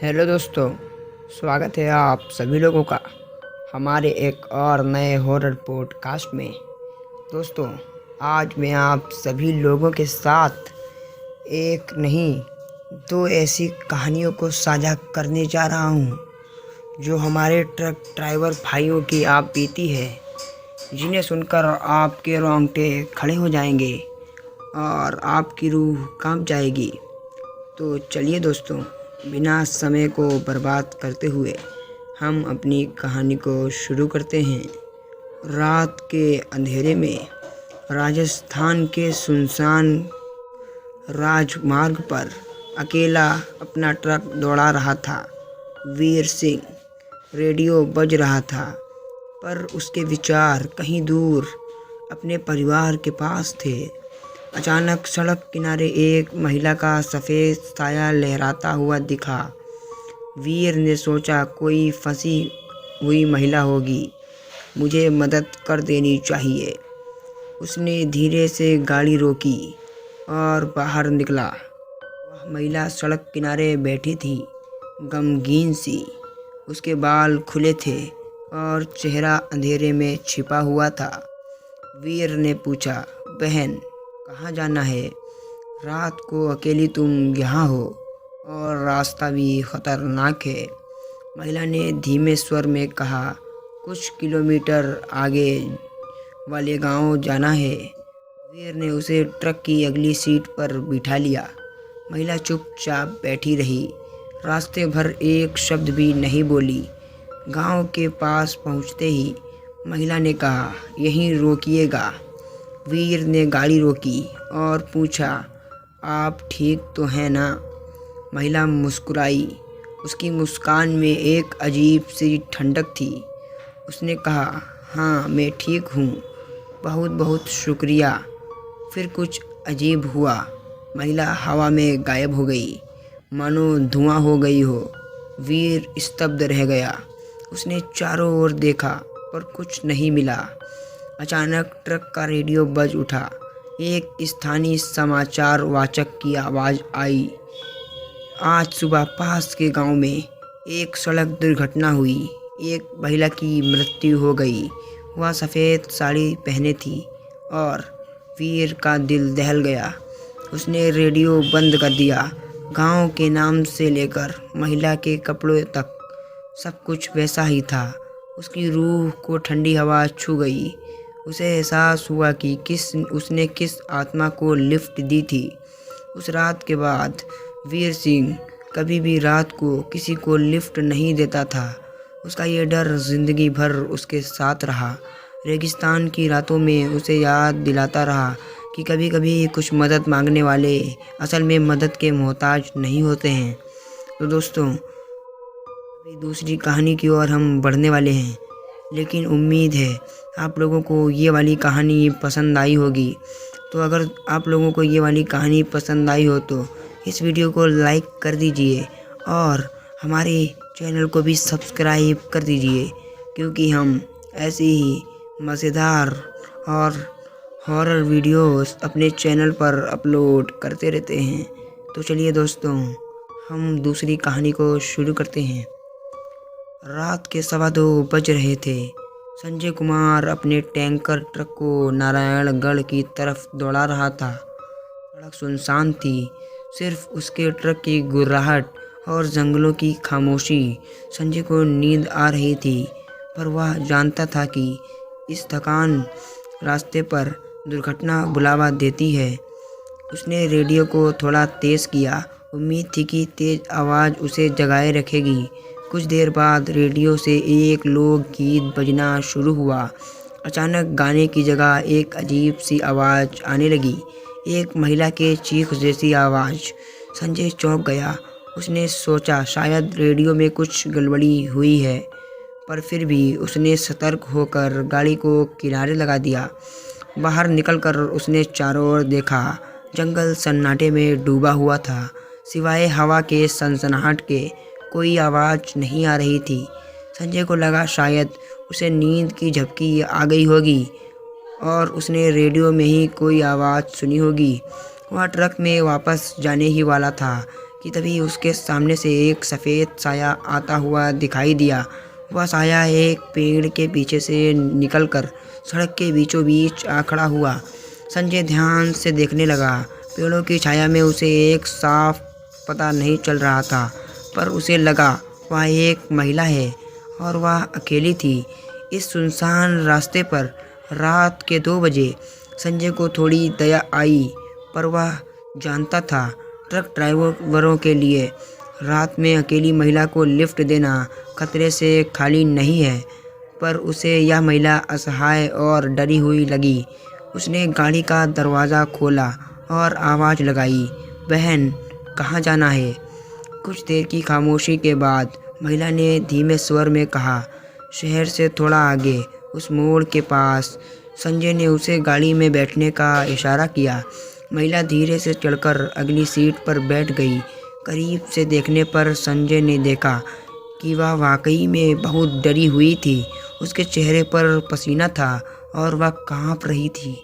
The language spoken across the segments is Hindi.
हेलो दोस्तों, स्वागत है आप सभी लोगों का हमारे एक और नए हॉरर पॉडकास्ट में। दोस्तों, आज मैं आप सभी लोगों के साथ एक नहीं दो ऐसी कहानियों को साझा करने जा रहा हूँ जो हमारे ट्रक ड्राइवर भाइयों की आप बीती है, जिन्हें सुनकर आपके रोंगटे खड़े हो जाएंगे और आपकी रूह कांप जाएगी। तो चलिए दोस्तों, बिना समय को बर्बाद करते हुए हम अपनी कहानी को शुरू करते हैं। रात के अंधेरे में राजस्थान के सुनसान राजमार्ग पर अकेला अपना ट्रक दौड़ा रहा था। वीर सिंह रेडियो बज रहा था, पर उसके विचार कहीं दूर अपने परिवार के पास थे। अचानक सड़क किनारे एक महिला का सफ़ेद साया लहराता हुआ दिखा। वीर ने सोचा, कोई फंसी हुई महिला होगी, मुझे मदद कर देनी चाहिए। उसने धीरे से गाड़ी रोकी और बाहर निकला। वह महिला सड़क किनारे बैठी थी, गमगीन सी। उसके बाल खुले थे और चेहरा अंधेरे में छिपा हुआ था। वीर ने पूछा, बहन, कहाँ जाना है? रात को अकेली तुम यहाँ हो और रास्ता भी खतरनाक है। महिला ने धीमे स्वर में कहा, कुछ किलोमीटर आगे वाले गांव जाना है। वीर ने उसे ट्रक की अगली सीट पर बिठा लिया। महिला चुपचाप बैठी रही, रास्ते भर एक शब्द भी नहीं बोली। गांव के पास पहुंचते ही महिला ने कहा, यहीं रोकिएगा। वीर ने गाड़ी रोकी और पूछा, आप ठीक तो हैं ना? महिला मुस्कुराई। उसकी मुस्कान में एक अजीब सी ठंडक थी। उसने कहा, हाँ, मैं ठीक हूँ, बहुत बहुत शुक्रिया। फिर कुछ अजीब हुआ। महिला हवा में गायब हो गई, मानो धुआं हो गई हो। वीर स्तब्ध रह गया। उसने चारों ओर देखा, पर कुछ नहीं मिला। अचानक ट्रक का रेडियो बज उठा। एक स्थानीय समाचार वाचक की आवाज़ आई, आज सुबह पास के गांव में एक सड़क दुर्घटना हुई। एक महिला की मृत्यु हो गई। वह सफ़ेद साड़ी पहने थी और वीर का दिल दहल गया। उसने रेडियो बंद कर दिया। गांव के नाम से लेकर महिला के कपड़ों तक सब कुछ वैसा ही था। उसकी रूह को ठंडी हवा छू गई। उसे एहसास हुआ कि उसने किस आत्मा को लिफ्ट दी थी। उस रात के बाद वीर सिंह कभी भी रात को किसी को लिफ्ट नहीं देता था। उसका ये डर जिंदगी भर उसके साथ रहा। रेगिस्तान की रातों में उसे याद दिलाता रहा कि कभी कभी कुछ मदद मांगने वाले असल में मदद के मोहताज नहीं होते हैं। तो दोस्तों, अभी दूसरी कहानी की ओर हम बढ़ने वाले हैं, लेकिन उम्मीद है आप लोगों को ये वाली कहानी पसंद आई होगी। तो अगर आप लोगों को ये वाली कहानी पसंद आई हो तो इस वीडियो को लाइक कर दीजिए और हमारे चैनल को भी सब्सक्राइब कर दीजिए, क्योंकि हम ऐसी ही मज़ेदार और हॉरर वीडियोस अपने चैनल पर अपलोड करते रहते हैं। तो चलिए दोस्तों, हम दूसरी कहानी को शुरू करते हैं। रात के 2:15 बज रहे थे। संजय कुमार अपने टैंकर ट्रक को नारायणगढ़ की तरफ दौड़ा रहा था। सड़क सुनसान थी, सिर्फ उसके ट्रक की गुर्राहट और जंगलों की खामोशी। संजय को नींद आ रही थी, पर वह जानता था कि इस थकान रास्ते पर दुर्घटना बुलावा देती है। उसने रेडियो को थोड़ा तेज़ किया। उम्मीद थी कि तेज़ आवाज़ उसे जगाए रखेगी। कुछ देर बाद रेडियो से एक लोकगीत बजना शुरू हुआ। अचानक गाने की जगह एक अजीब सी आवाज़ आने लगी, एक महिला के चीख जैसी आवाज़। संजय चौंक गया। उसने सोचा शायद रेडियो में कुछ गड़बड़ी हुई है, पर फिर भी उसने सतर्क होकर गाड़ी को किनारे लगा दिया। बाहर निकलकर उसने चारों ओर देखा। जंगल सन्नाटे में डूबा हुआ था। सिवाय हवा के सनसनाहट के कोई आवाज़ नहीं आ रही थी। संजय को लगा शायद उसे नींद की झपकी आ गई होगी और उसने रेडियो में ही कोई आवाज़ सुनी होगी। वह ट्रक में वापस जाने ही वाला था कि तभी उसके सामने से एक सफ़ेद साया आता हुआ दिखाई दिया। वह साया एक पेड़ के पीछे से निकलकर सड़क के बीचों बीच आ खड़ा हुआ। संजय ध्यान से देखने लगा। पेड़ों की छाया में उसे एक साफ पता नहीं चल रहा था, पर उसे लगा वह एक महिला है और वह अकेली थी इस सुनसान रास्ते पर। रात के 2 बजे संजय को थोड़ी दया आई, पर वह जानता था ट्रक ड्राइवरों के लिए रात में अकेली महिला को लिफ्ट देना खतरे से खाली नहीं है। पर उसे यह महिला असहाय और डरी हुई लगी। उसने गाड़ी का दरवाज़ा खोला और आवाज़ लगाई, बहन कहाँ जाना है? कुछ देर की खामोशी के बाद महिला ने धीमे स्वर में कहा, शहर से थोड़ा आगे उस मोड़ के पास। संजय ने उसे गाड़ी में बैठने का इशारा किया। महिला धीरे से चढ़कर अगली सीट पर बैठ गई। करीब से देखने पर संजय ने देखा कि वह वाकई में बहुत डरी हुई थी। उसके चेहरे पर पसीना था और वह कांप रही थी।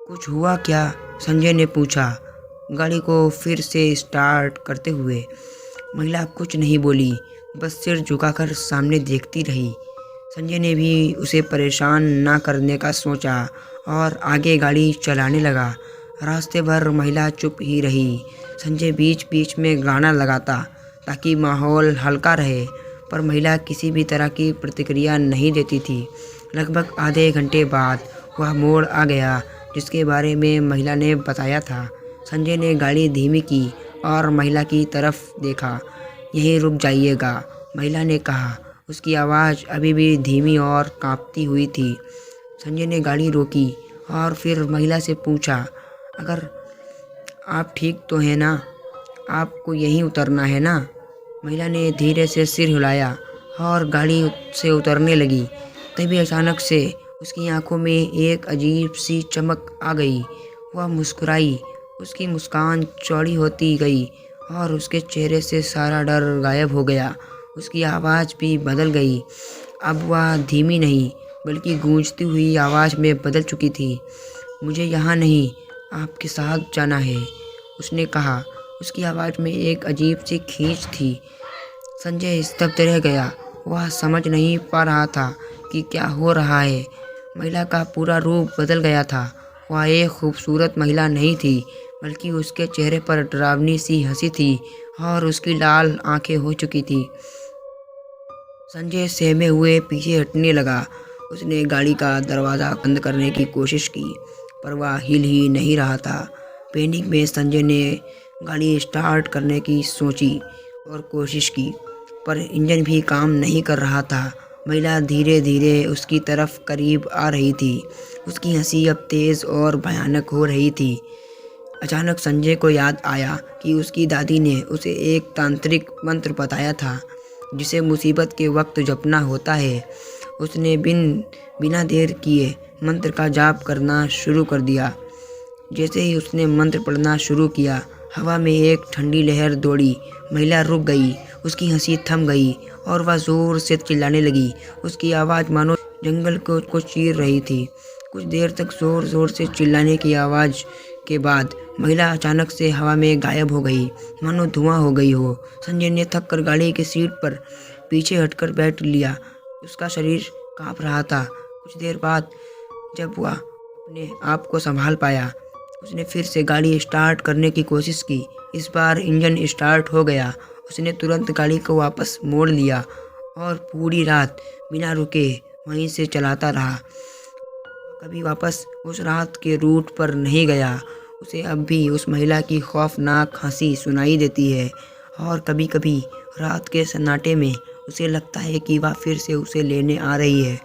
कुछ हुआ क्या? संजय ने पूछा, गाड़ी को फिर से स्टार्ट करते हुए। महिला कुछ नहीं बोली, बस सिर झुकाकर सामने देखती रही। संजय ने भी उसे परेशान ना करने का सोचा और आगे गाड़ी चलाने लगा। रास्ते भर महिला चुप ही रही। संजय बीच बीच में गाना लगाता ताकि माहौल हल्का रहे, पर महिला किसी भी तरह की प्रतिक्रिया नहीं देती थी। लगभग आधे घंटे बाद वह मोड़ आ गया जिसके बारे में महिला ने बताया था। संजय ने गाड़ी धीमी की और महिला की तरफ देखा। यहीं रुक जाइएगा, महिला ने कहा। उसकी आवाज़ अभी भी धीमी और कांपती हुई थी। संजय ने गाड़ी रोकी और फिर महिला से पूछा, अगर आप ठीक तो हैं ना? आपको यहीं उतरना है ना? महिला ने धीरे से सिर हिलाया और गाड़ी से उतरने लगी। तभी अचानक से उसकी आंखों में एक अजीब सी चमक आ गई। वह मुस्कुराई। उसकी मुस्कान चौड़ी होती गई और उसके चेहरे से सारा डर गायब हो गया। उसकी आवाज़ भी बदल गई। अब वह धीमी नहीं बल्कि गूंजती हुई आवाज़ में बदल चुकी थी। मुझे यहाँ नहीं, आपके साथ जाना है, उसने कहा। उसकी आवाज़ में एक अजीब सी खींच थी। संजय स्तब्ध रह गया। वह समझ नहीं पा रहा था कि क्या हो रहा है। महिला का पूरा रूप बदल गया था। वह एक खूबसूरत महिला नहीं थी, बल्कि उसके चेहरे पर डरावनी सी हंसी थी और उसकी लाल आंखें हो चुकी थी। संजय सहमे हुए पीछे हटने लगा। उसने गाड़ी का दरवाज़ा बंद करने की कोशिश की, पर वह हिल ही नहीं रहा था। पैनिक में संजय ने गाड़ी स्टार्ट करने की सोची और कोशिश की, पर इंजन भी काम नहीं कर रहा था। महिला धीरे धीरे उसकी तरफ करीब आ रही थी। उसकी हंसी अब तेज़ और भयानक हो रही थी। अचानक संजय को याद आया कि उसकी दादी ने उसे एक तांत्रिक मंत्र बताया था जिसे मुसीबत के वक्त जपना होता है। उसने बिना देर किए मंत्र का जाप करना शुरू कर दिया। जैसे ही उसने मंत्र पढ़ना शुरू किया, हवा में एक ठंडी लहर दौड़ी। महिला रुक गई। उसकी हंसी थम गई और वह ज़ोर से चिल्लाने लगी। उसकी आवाज़ मानो जंगल को चीर रही थी। कुछ देर तक ज़ोर ज़ोर से चिल्लाने की आवाज़ के बाद महिला अचानक से हवा में गायब हो गई, मानो धुआं हो गई हो। संजय ने थक कर गाड़ी की सीट पर पीछे हटकर बैठ लिया। उसका शरीर कांप रहा था। कुछ देर बाद जब वह अपने आप को संभाल पाया, उसने फिर से गाड़ी स्टार्ट करने की कोशिश की। इस बार इंजन स्टार्ट हो गया। उसने तुरंत गाड़ी को वापस मोड़ लिया और पूरी रात बिना रुके वहीं से चलाता रहा। कभी वापस उस रात के रूट पर नहीं गया। उसे अब भी उस महिला की खौफनाक हंसी सुनाई देती है और कभी कभी रात के सन्नाटे में उसे लगता है कि वह फिर से उसे लेने आ रही है।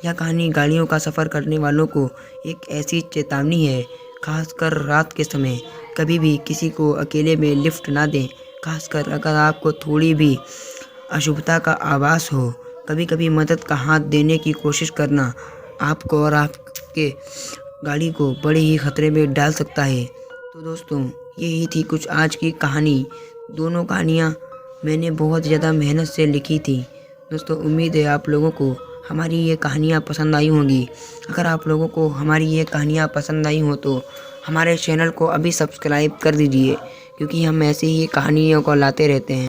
यह कहानी गाड़ियों का सफ़र करने वालों को एक ऐसी चेतावनी है, खासकर रात के समय। कभी भी किसी को अकेले में लिफ्ट ना दें, खासकर अगर आपको थोड़ी भी अशुभता का आभास हो। कभी कभी मदद का हाथ देने की कोशिश करना आपको और आपके गाड़ी को बड़े ही खतरे में डाल सकता है। तो दोस्तों, यही थी कुछ आज की कहानी। दोनों कहानियाँ मैंने बहुत ज़्यादा मेहनत से लिखी थी। दोस्तों, उम्मीद है आप लोगों को हमारी ये कहानियाँ पसंद आई होंगी। अगर आप लोगों को हमारी ये कहानियाँ पसंद आई हो तो हमारे चैनल को अभी सब्सक्राइब कर दीजिए, क्योंकि हम ऐसे ही कहानियों को लाते रहते हैं।